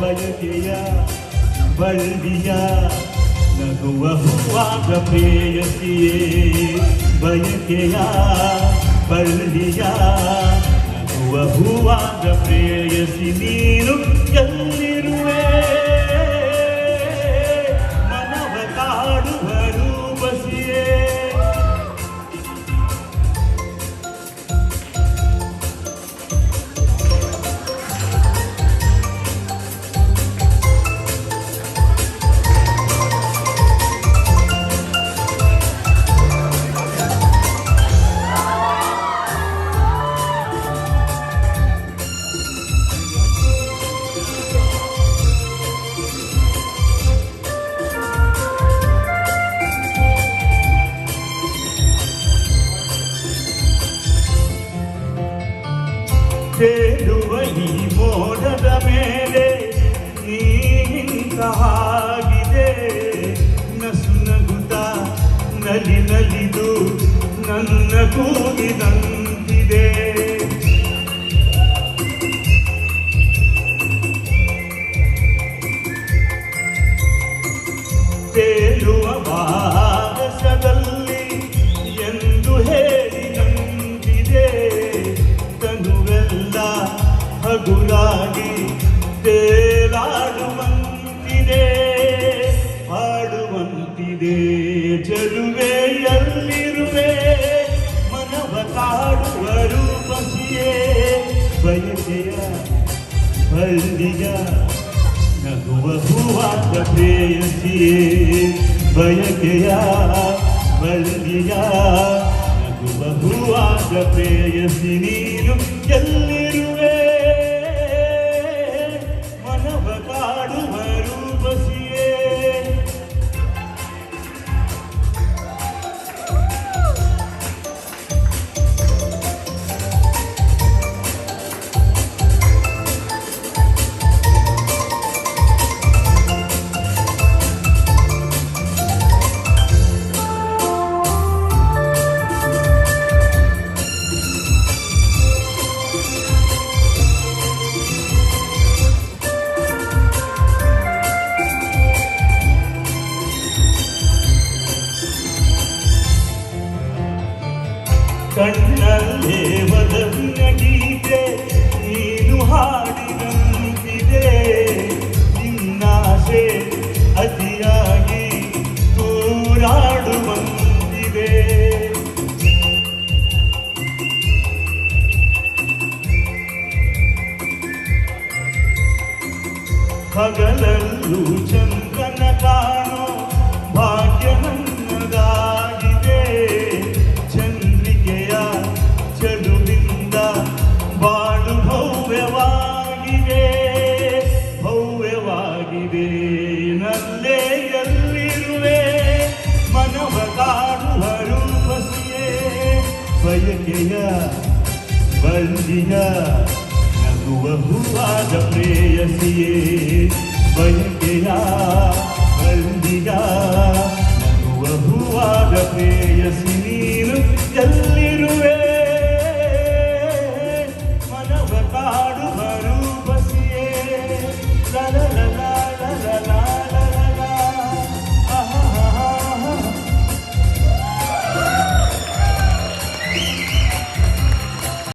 ಬಯಕೆಯ ಬಳ್ಳಿಯ ನಗುವ ಹೂವಾದ ಪ್ರೇಯಸಿಯೇ ಬಯಕೆಯ ಬಳ್ಳಿಯ ನಗುವ ಹೂವಾದ ಪ್ರೇಯಸಿ ನೀನು ಎಲ್ಲಿರುವೆ ಮನವ ಕಾಡುವ ರೂಪಸಿಯೇ ತೇಲುವ ಈ ಮೋಡದ ಮೇಲೆ ನೀನಿಂತ ಹಾಗಿದೆ ನಸು ನಗುತ್ತ ನಲಿ ನಲಿದು ನನ್ನ ಕೂಗಿದಂತಿದೆ ತೇಲುವ ಭಾರಸದಲ್ಲಿ ಎಂದು ಹೇಳಿ ನಂಬಿದೆ ತನುವೆಲ್ಲ ಹಗುರಾಗಿ ತೇಲಾಡುವಂತಿದೆ ಹಾಡುವಂತಿದೆ ಜಲುವೆಯಲ್ಲಿರುವೆ ಮನವ ಕಾಡುವ ರೂಪಸಿಯೇ ಬಯಕೆಯ ಬಳ್ಳಿಯ ನಗುವ ಹೂವಾದ ಪ್ರೇಯಸಿಯೇ ಬಯಕೆಯ ಬಳ್ಳಿಯ ನಗುವ ಹೂವಾದ ಪ್ರೇಯಸಿ ನೀನು ಎಲ್ಲಿರುವೆ ಮನವ ಕಾಡುವ ರೂಪಸಿಯೇ ಕಣ್ಣಲ್ಲೇ ಒಲವಿನ ಗೀತೆ ನೀನು ಹಾಡಿದಂತಿದೆ ನಿನ್ನಾಸೆ ಅತಿಯಾಗಿ ತೂರಾಡುವಂತಿದೆ ಹಗಲಲ್ಲೂ ಚಂದ್ರನ ಕಾಣೋ ಭಾಗ್ಯ ನನ್ನದಾಗಿದೆ ಚಲುವಿಂದ ಬಾಳು ಭವ್ಯವಾಗಿದೆ ಭವ್ಯವಾಗಿದೆ ನಲ್ಲೇ ಎಲ್ಲಿರುವೆ ಮನವ ಕಾಡುವ ರೂಪಸಿಯೇ ಬಯಕೆಯ ಬಳ್ಳಿಯ ನಗುವ ಹೂವಾದ ಪ್ರೇಯಸಿಯೇ ಬಯಕೆಯ ಬಳ್ಳಿಯ